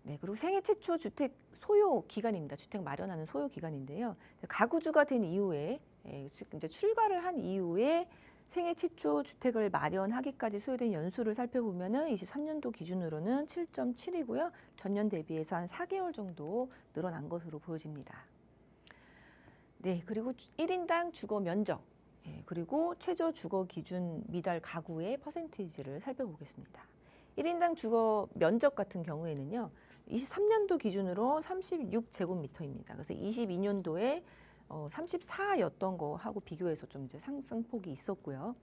네, 그리고 생애 최초 주택 소요 기간입니다. 주택 마련하는 소요 기간인데요. 가구주가 된 이후에 이제 출가를 한 이후에 생애 최초 주택을 마련하기까지 소요된 연수를 살펴보면은 23년도 기준으로는 7.7이고요. 전년 대비해서 한 4개월 정도 늘어난 것으로 보여집니다. 네, 그리고 1인당 주거 면적, 그리고 최저 주거 기준 미달 가구의 퍼센테이지를 살펴보겠습니다. 1인당 주거 면적 같은 경우에는요. 23년도 기준으로 36제곱미터입니다. 그래서 22년도에 34였던 거하고 비교해서 좀 이제 상승폭이 있었고요.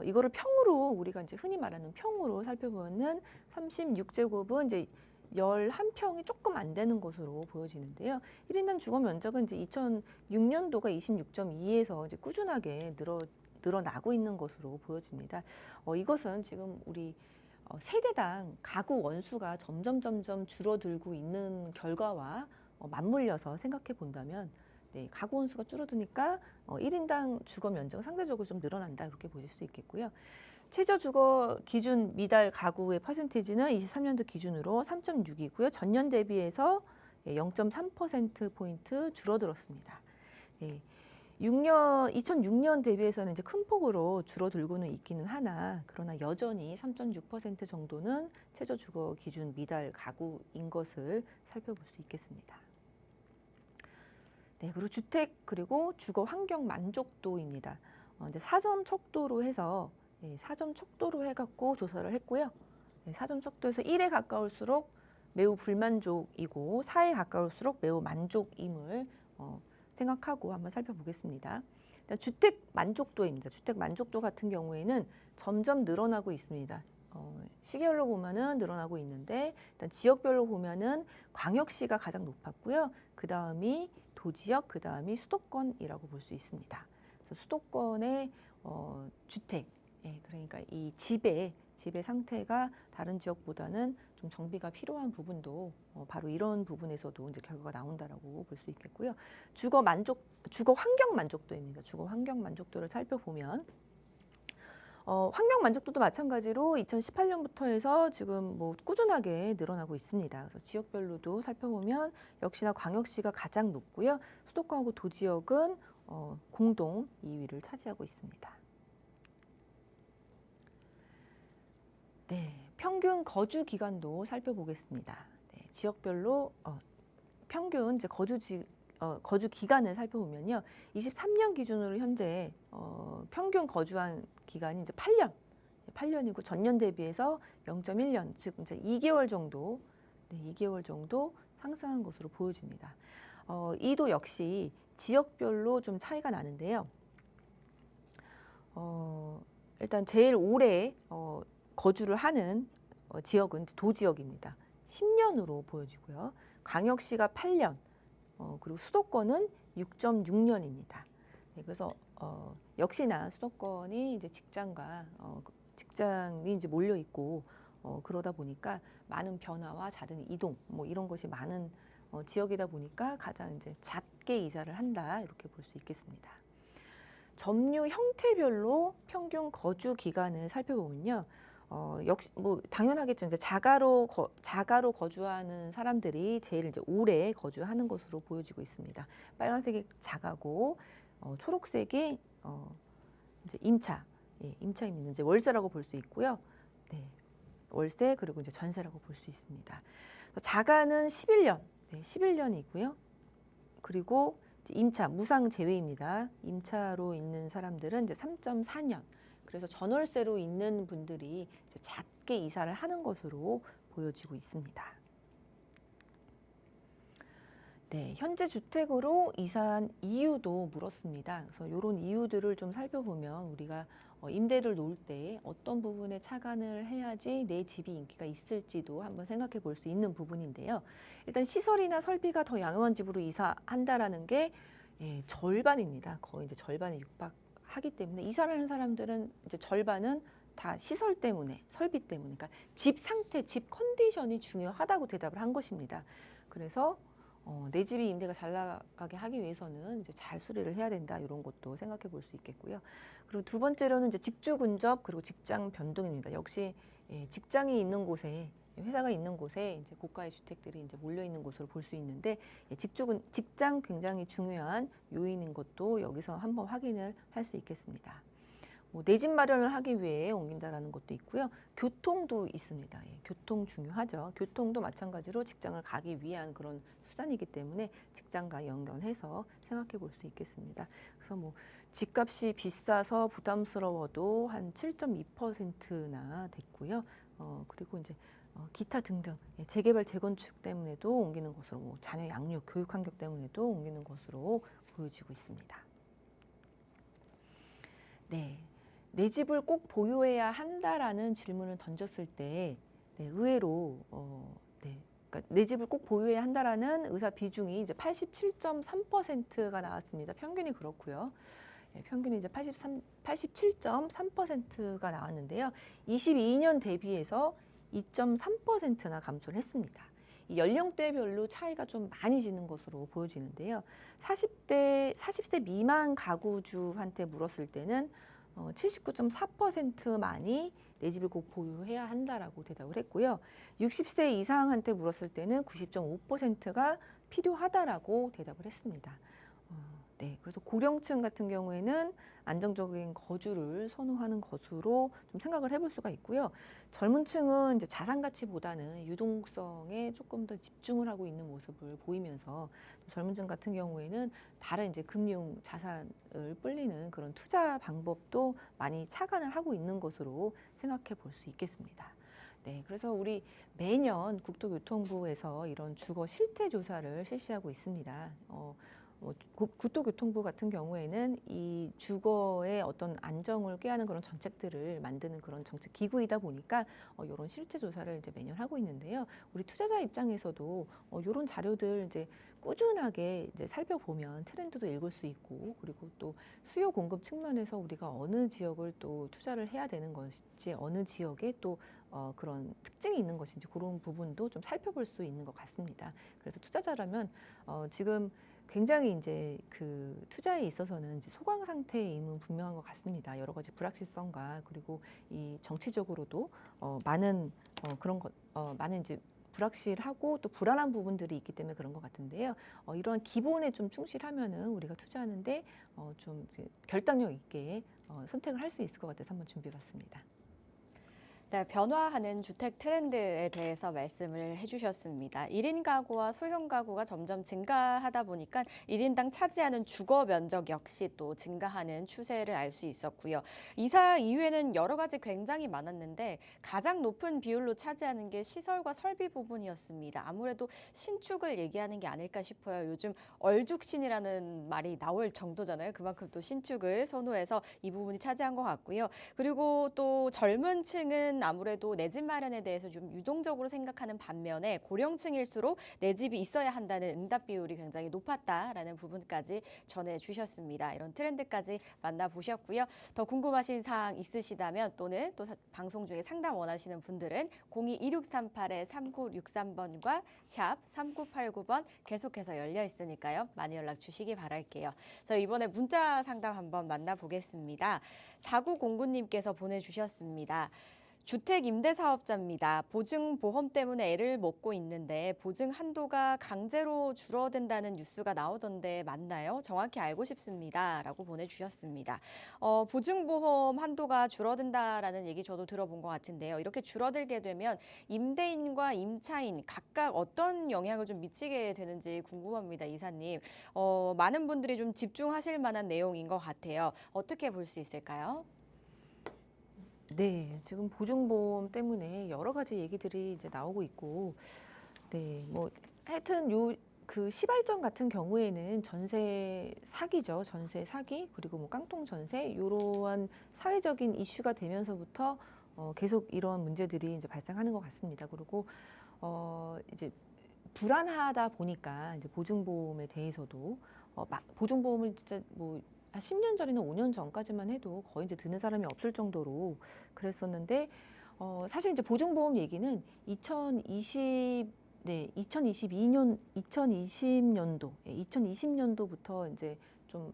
이거를 평으로 우리가 이제 흔히 말하는 평으로 살펴보면은 36제곱은 이제 11평이 조금 안 되는 것으로 보여지는데요. 1인당 주거 면적은 이제 2006년도가 26.2에서 이제 꾸준하게 늘어나고 있는 것으로 보여집니다. 이것은 지금 우리 세대당 가구 원수가 점점 줄어들고 있는 결과와 맞물려서 생각해 본다면 가구 원수가 줄어드니까 1인당 주거 면적은 상대적으로 좀 늘어난다 이렇게 보실 수 있겠고요. 최저 주거 기준 미달 가구의 퍼센테이지는 23년도 기준으로 3.6이고요. 전년 대비해서 0.3%포인트 줄어들었습니다. 2006년 대비해서는 이제 큰 폭으로 줄어들고는 있기는 하나, 그러나 여전히 3.6% 정도는 최저주거 기준 미달 가구인 것을 살펴볼 수 있겠습니다. 네, 그리고 주택 그리고 주거 환경 만족도입니다. 이제 4점 척도로 해서 4점 척도로 해갖고 조사를 했고요. 4점 척도에서 1에 가까울수록 매우 불만족이고 4에 가까울수록 매우 만족임을 생각하고 한번 살펴보겠습니다. 일단 주택 만족도입니다. 주택 만족도 같은 경우에는 점점 늘어나고 있습니다. 시계열로 보면은 늘어나고 있는데 일단 지역별로 보면은 광역시가 가장 높았고요. 그 다음이 도지역, 그 다음이 수도권이라고 볼 수 있습니다. 그래서 수도권의 주택, 그러니까 이 집의 상태가 다른 지역보다는 좀 정비가 필요한 부분도 바로 이런 부분에서도 이제 결과가 나온다라고 볼 수 있겠고요. 주거 환경 만족도입니다. 주거 환경 만족도를 살펴보면 환경 만족도도 마찬가지로 2018년부터 해서 지금 뭐 꾸준하게 늘어나고 있습니다. 그래서 지역별로도 살펴보면 역시나 광역시가 가장 높고요. 수도권하고 도지역은 공동 2위를 차지하고 있습니다. 네, 평균 거주 기간도 살펴보겠습니다. 네, 지역별로 평균 이제 거주 기간을 살펴보면요, 23년 기준으로 현재 평균 거주한 기간이 이제 8년이고 전년 대비해서 0.1년, 즉 이제 2개월 정도, 2개월 정도 상승한 것으로 보여집니다. 이도 역시 지역별로 좀 차이가 나는데요. 일단 제일 오래 거주를 하는 지역은 도지역입니다. 10년으로 보여지고요. 광역시가 8년, 그리고 수도권은 6.6년입니다. 네, 그래서 역시나 수도권이 이제 직장이 이제 몰려 있고 그러다 보니까 많은 변화와 잦은 이동 뭐 이런 것이 많은 지역이다 보니까 가장 이제 잦게 이사를 한다 이렇게 볼 수 있겠습니다. 점유 형태별로 평균 거주 기간을 살펴보면요. 역시 뭐 당연하겠죠. 이제 자가로 거주하는 사람들이 제일 이제 오래 거주하는 것으로 보여지고 있습니다. 빨간색이 자가고 초록색이 이제 임차입니다. 이제 월세라고 볼 수 있고요. 네, 월세 그리고 이제 전세라고 볼 수 있습니다. 자가는 11년, 11년이고요. 그리고 임차 무상 제외입니다. 임차로 있는 사람들은 이제 3.4년. 그래서 전월세로 있는 분들이 이제 작게 이사를 하는 것으로 보여지고 있습니다. 네, 현재 주택으로 이사한 이유도 물었습니다. 그래서 이런 이유들을 좀 살펴보면 우리가 임대를 놓을 때 어떤 부분에 차관을 해야지 내 집이 인기가 있을지도 한번 생각해 볼 수 있는 부분인데요. 일단 시설이나 설비가 더 양호한 집으로 이사한다라는 게 절반입니다. 거의 이제 절반에 육박하기 때문에 이사를 하는 사람들은 이제 절반은 다 시설 때문에, 설비 때문에, 그러니까 집 상태, 집 컨디션이 중요하다고 대답을 한 것입니다. 그래서 내 집이 임대가 잘 나가게 하기 위해서는 이제 잘 수리를 해야 된다 이런 것도 생각해 볼 수 있겠고요. 그리고 두 번째로는 이제 직주 근접 그리고 직장 변동입니다. 역시 직장이 있는 곳에 회사가 있는 곳에 이제 고가의 주택들이 이제 몰려 있는 곳으로 볼 수 있는데 직장 굉장히 중요한 요인인 것도 여기서 한번 확인을 할 수 있겠습니다. 내 집 마련을 하기 위해 옮긴다라는 것도 있고요. 교통도 있습니다. 교통 중요하죠. 교통도 마찬가지로 직장을 가기 위한 그런 수단이기 때문에 직장과 연결해서 생각해 볼 수 있겠습니다. 그래서 뭐 집값이 비싸서 부담스러워도 한 7.2%나 됐고요. 그리고 이제 기타 등등 재개발 재건축 때문에도 옮기는 것으로 뭐 자녀 양육 교육 환경 때문에도 옮기는 것으로 보여지고 있습니다. 네. 내 집을 꼭 보유해야 한다라는 질문을 던졌을 때 의외로 그러니까 내 집을 꼭 보유해야 한다라는 의사 비중이 이제 87.3%가 나왔습니다. 평균이 그렇고요. 평균이 이제 87.3%가 나왔는데요. 22년 대비해서 2.3%나 감소를 했습니다. 이 연령대별로 차이가 좀 많이 지는 것으로 보여지는데요. 40세 미만 가구주한테 물었을 때는 79.4%만이 내 집을 꼭 보유해야 한다라고 대답을 했고요. 60세 이상한테 물었을 때는 90.5%가 필요하다라고 대답을 했습니다. 네, 그래서 고령층 같은 경우에는 안정적인 거주를 선호하는 것으로 좀 생각을 해볼 수가 있고요. 젊은 층은 이제 자산 가치보다는 유동성에 조금 더 집중을 하고 있는 모습을 보이면서 젊은 층 같은 경우에는 다른 이제 금융 자산을 불리는 그런 투자 방법도 많이 착안을 하고 있는 것으로 생각해 볼 수 있겠습니다. 네, 그래서 우리 매년 국토교통부에서 이런 주거 실태 조사를 실시하고 있습니다. 국토교통부 같은 경우에는 이 주거의 어떤 안정을 꾀하는 그런 정책들을 만드는 그런 정책 기구이다 보니까 이런 실태 조사를 이제 매년 하고 있는데요. 우리 투자자 입장에서도 이런 자료들 이제 꾸준하게 이제 살펴보면 트렌드도 읽을 수 있고, 그리고 또 수요 공급 측면에서 우리가 어느 지역을 또 투자를 해야 되는 것인지, 어느 지역에 또 그런 특징이 있는 것인지 그런 부분도 좀 살펴볼 수 있는 것 같습니다. 그래서 투자자라면 지금 굉장히 이제 그 투자에 있어서는 이제 소강 상태임은 분명한 것 같습니다. 여러 가지 불확실성과 그리고 이 정치적으로도 많은 그런 것 많은 이제 불확실하고 또 불안한 부분들이 있기 때문에 그런 것 같은데요. 이러한 기본에 좀 충실하면은 우리가 투자하는데 좀 이제 결단력 있게 선택을 할 수 있을 것 같아서 한번 준비해봤습니다. 네, 변화하는 주택 트렌드에 대해서 말씀을 해주셨습니다. 1인 가구와 소형 가구가 점점 증가하다 보니까 1인당 차지하는 주거 면적 역시 또 증가하는 추세를 알 수 있었고요. 이사 이후에는 여러 가지 굉장히 많았는데 가장 높은 비율로 차지하는 게 시설과 설비 부분이었습니다. 아무래도 신축을 얘기하는 게 아닐까 싶어요. 요즘 얼죽신이라는 말이 나올 정도잖아요. 그만큼 또 신축을 선호해서 이 부분이 차지한 것 같고요. 그리고 또 젊은 층은 아무래도 내 집 마련에 대해서 좀 유동적으로 생각하는 반면에 고령층일수록 내 집이 있어야 한다는 응답 비율이 굉장히 높았다라는 부분까지 전해주셨습니다. 이런 트렌드까지 만나보셨고요. 더 궁금하신 사항 있으시다면 또는 또 방송 중에 상담 원하시는 분들은 02-2638-3963번과 샵 3989번 계속해서 열려 있으니까요. 많이 연락 주시기 바랄게요. 저희 이번에 문자 상담 한번 만나보겠습니다. 4909님께서 보내주셨습니다. 주택 임대 사업자입니다. 보증보험 때문에 애를 먹고 있는데 보증 한도가 강제로 줄어든다는 뉴스가 나오던데 맞나요? 정확히 알고 싶습니다. 라고 보내주셨습니다. 보증보험 한도가 줄어든다라는 얘기 저도 들어본 것 같은데요. 이렇게 줄어들게 되면 임대인과 임차인 각각 어떤 영향을 좀 미치게 되는지 궁금합니다. 이사님. 많은 분들이 좀 집중하실 만한 내용인 것 같아요. 어떻게 볼 수 있을까요? 네, 지금 보증보험 때문에 여러 가지 얘기들이 이제 나오고 있고, 네, 뭐 하여튼 그 시발점 같은 경우에는 전세 사기죠. 전세 사기, 그리고 뭐 깡통 전세, 이러한 사회적인 이슈가 되면서부터 계속 이런 문제들이 이제 발생하는 것 같습니다. 그리고 이제 불안하다 보니까 이제 보증보험에 대해서도 보증보험을 진짜 뭐 10년 전이나 5년 전까지만 해도 거의 이제 드는 사람이 없을 정도로 그랬었는데 사실 이제 보증보험 얘기는 2020년도부터 이제 좀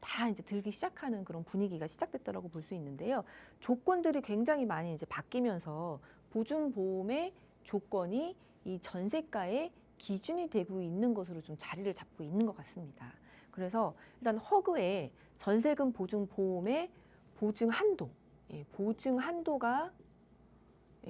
다 이제 들기 시작하는 그런 분위기가 시작됐다라고 볼 수 있는데요. 조건들이 굉장히 많이 이제 바뀌면서 보증보험의 조건이 이 전세가의 기준이 되고 있는 것으로 좀 자리를 잡고 있는 것 같습니다. 그래서 일단 허그에 전세금 보증보험의 보증 한도, 보증 한도가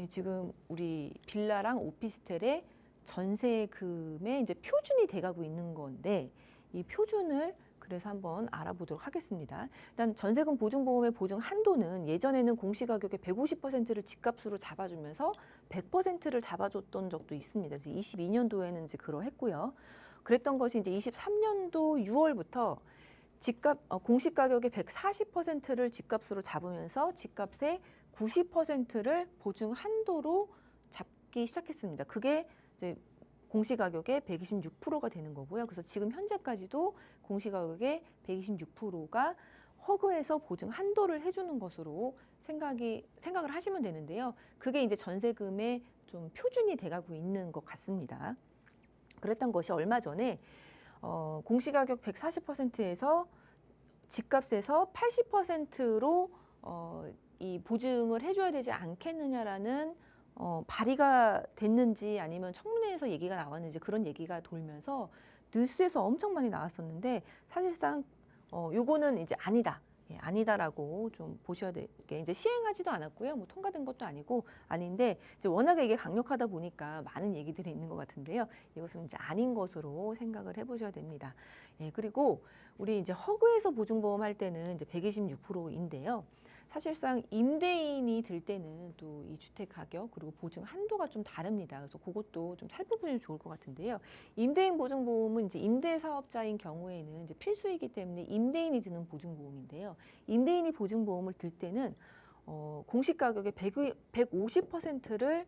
지금 우리 빌라랑 오피스텔의 전세금의 이제 표준이 돼가고 있는 건데 이 표준을 그래서 한번 알아보도록 하겠습니다. 일단 전세금 보증보험의 보증 한도는 예전에는 공시가격의 150%를 집값으로 잡아주면서 100%를 잡아줬던 적도 있습니다. 그래서 22년도에는 이제 그러했고요. 그랬던 것이 이제 23년도 6월부터 공시가격의 140%를 집값으로 잡으면서 집값의 90%를 보증 한도로 잡기 시작했습니다. 그게 이제 공시가격의 126%가 되는 거고요. 그래서 지금 현재까지도 공시가격의 126%가 허그에서 보증 한도를 해주는 것으로 생각을 하시면 되는데요. 그게 이제 전세금의 좀 표준이 돼가고 있는 것 같습니다. 그랬던 것이 얼마 전에 공시가격 140%에서 집값에서 80%로 이 보증을 해줘야 되지 않겠느냐라는 발의가 됐는지 아니면 청문회에서 얘기가 나왔는지 그런 얘기가 돌면서 뉴스에서 엄청 많이 나왔었는데 사실상 요거는 이제 아니다. 예, 아니다라고 좀 보셔야 되게 이제 시행하지도 않았고요. 뭐 통과된 것도 아니고 아닌데 이제 워낙에 이게 강력하다 보니까 많은 얘기들이 있는 것 같은데요. 이것은 이제 아닌 것으로 생각을 해보셔야 됩니다. 예, 그리고 우리 이제 허그에서 보증보험 할 때는 이제 126%인데요. 사실상 임대인이 들 때는 또 이 주택 가격 그리고 보증 한도가 좀 다릅니다. 그래서 그것도 좀 살펴보면 좋을 것 같은데요. 임대인 보증보험은 이제 임대 사업자인 경우에는 이제 필수이기 때문에 임대인이 드는 보증보험인데요. 임대인이 보증보험을 들 때는 공시 가격의 150%를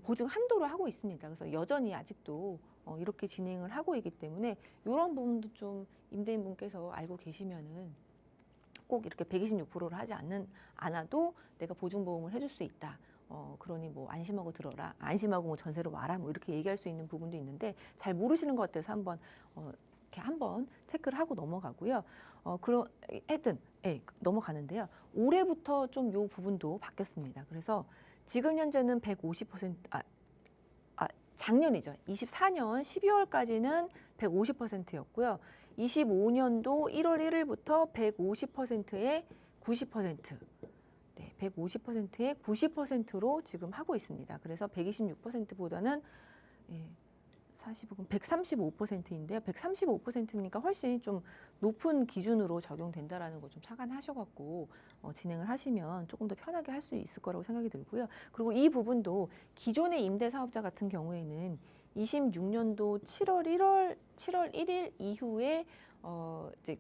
보증 한도로 하고 있습니다. 그래서 여전히 아직도 이렇게 진행을 하고 있기 때문에 이런 부분도 좀 임대인 분께서 알고 계시면은 꼭 이렇게 126%를 하지 않아도 내가 보증보험을 해줄 수 있다. 그러니 뭐 안심하고 들어라. 안심하고 뭐 전세로 와라. 뭐 이렇게 얘기할 수 있는 부분도 있는데 잘 모르시는 것 같아서 한번 이렇게 한번 체크를 하고 넘어가고요. 하여튼 넘어가는데요. 올해부터 좀 요 부분도 바뀌었습니다. 그래서 지금 현재는 150% 작년이죠. 24년 12월까지는 150%였고요. 25년도 1월 1일부터 150%에 90%, 네, 150%에 90%로 지금 하고 있습니다. 그래서 126%보다는 135%인데요. 135%니까 훨씬 좀 높은 기준으로 적용된다라는 거 좀 착안하셔갖고 진행을 하시면 조금 더 편하게 할 수 있을 거라고 생각이 들고요. 그리고 이 부분도 기존의 임대 사업자 같은 경우에는 26년도 7월 1일 이후에 이제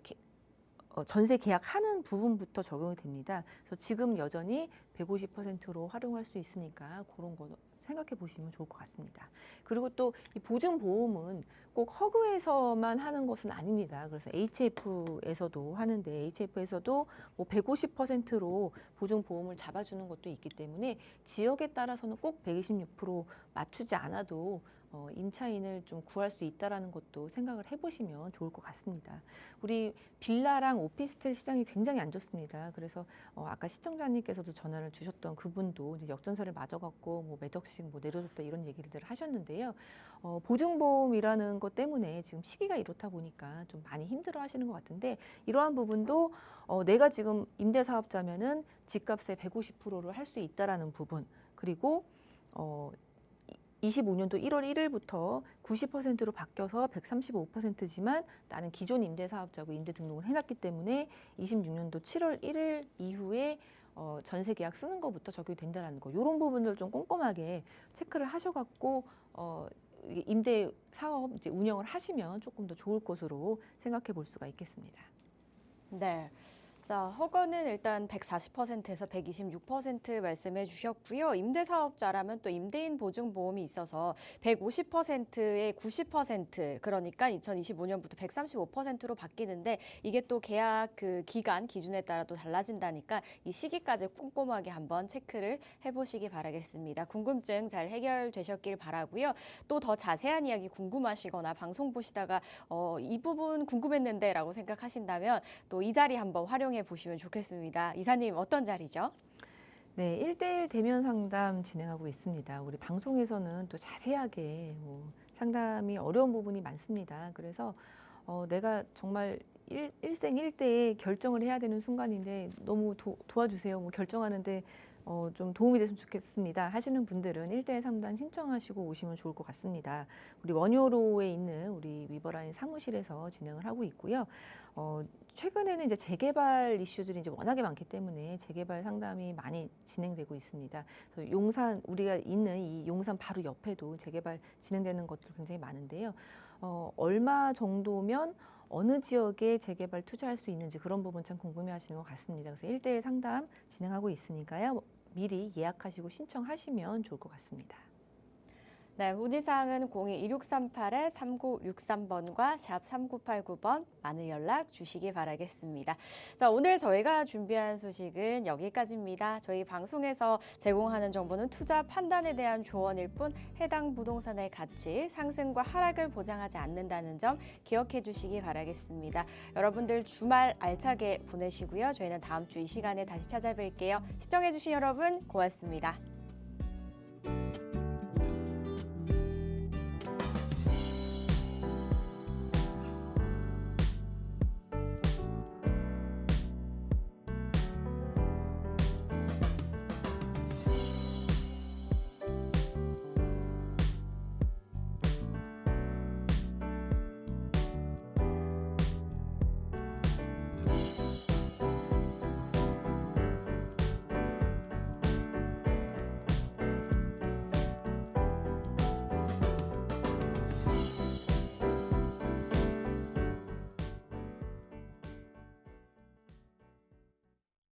전세 계약하는 부분부터 적용이 됩니다. 그래서 지금 여전히 150%로 활용할 수 있으니까 그런 거 생각해 보시면 좋을 것 같습니다. 그리고 또 이 보증보험은 꼭 허그에서만 하는 것은 아닙니다. 그래서 HF에서도 하는데 HF에서도 뭐 150%로 보증보험을 잡아주는 것도 있기 때문에 지역에 따라서는 꼭 126% 맞추지 않아도 임차인을 좀 구할 수 있다라는 것도 생각을 해보시면 좋을 것 같습니다. 우리 빌라랑 오피스텔 시장이 굉장히 안 좋습니다. 그래서 아까 시청자님께서도 전화를 주셨던 그분도 이제 역전세를 맞아갖고 뭐 몇 억씩 뭐 내려줬다 이런 얘기를 하셨는데요. 보증보험이라는 것 때문에 지금 시기가 이렇다 보니까 좀 많이 힘들어하시는 것 같은데 이러한 부분도 내가 지금 임대사업자면은 집값의 150%를 할 수 있다라는 부분 그리고 25년도 1월 1일부터 90%로 바뀌어서 135%지만 나는 기존 임대사업자고 임대 등록을 해놨기 때문에 26년도 7월 1일 이후에 전세 계약 쓰는 것부터 적용이 된다는 거. 이런 부분들 좀 꼼꼼하게 체크를 하셔갖고 임대 사업 이제 운영을 하시면 조금 더 좋을 것으로 생각해 볼 수가 있겠습니다. 네. 자, 허가는 일단 140%에서 126% 말씀해 주셨고요. 임대사업자라면 또 임대인 보증보험이 있어서 150%에 90% 그러니까 2025년부터 135%로 바뀌는데 이게 또 계약 그 기간 기준에 따라 또 달라진다니까 이 시기까지 꼼꼼하게 한번 체크를 해보시기 바라겠습니다. 궁금증 잘 해결되셨길 바라고요. 또 더 자세한 이야기 궁금하시거나 방송 보시다가 이 부분 궁금했는데 라고 생각하신다면 또 이 자리 한번 활용해 보시면 좋겠습니다. 이사님 어떤 자리죠? 네, 1대1 대면 상담 진행하고 있습니다. 우리 방송에서는 또 자세하게 상담이 어려운 부분이 많습니다. 그래서 내가 정말 일생일대에 결정을 해야 되는 순간인데 너무 도와주세요. 뭐 결정하는데 좀 도움이 됐으면 좋겠습니다 하시는 분들은 1대1 상담 신청하시고 오시면 좋을 것 같습니다. 우리 원효로에 있는 우리 위버라인 사무실에서 진행을 하고 있고요. 최근에는 이제 재개발 이슈들이 이제 워낙에 많기 때문에 재개발 상담이 많이 진행되고 있습니다. 그래서 용산 우리가 있는 이 용산 바로 옆에도 재개발 진행되는 것들 굉장히 많은데요. 얼마 정도면 어느 지역에 재개발 투자할 수 있는지 그런 부분 참 궁금해하시는 것 같습니다. 그래서 1대1 상담 진행하고 있으니까요. 미리 예약하시고 신청하시면 좋을 것 같습니다. 네, 문의사항은 02-2638-3963번과 샵 3989번 많은 연락 주시기 바라겠습니다. 자, 오늘 저희가 준비한 소식은 여기까지입니다. 저희 방송에서 제공하는 정보는 투자 판단에 대한 조언일 뿐 해당 부동산의 가치, 상승과 하락을 보장하지 않는다는 점 기억해 주시기 바라겠습니다. 여러분들 주말 알차게 보내시고요. 저희는 다음 주 이 시간에 다시 찾아뵐게요. 시청해 주신 여러분 고맙습니다.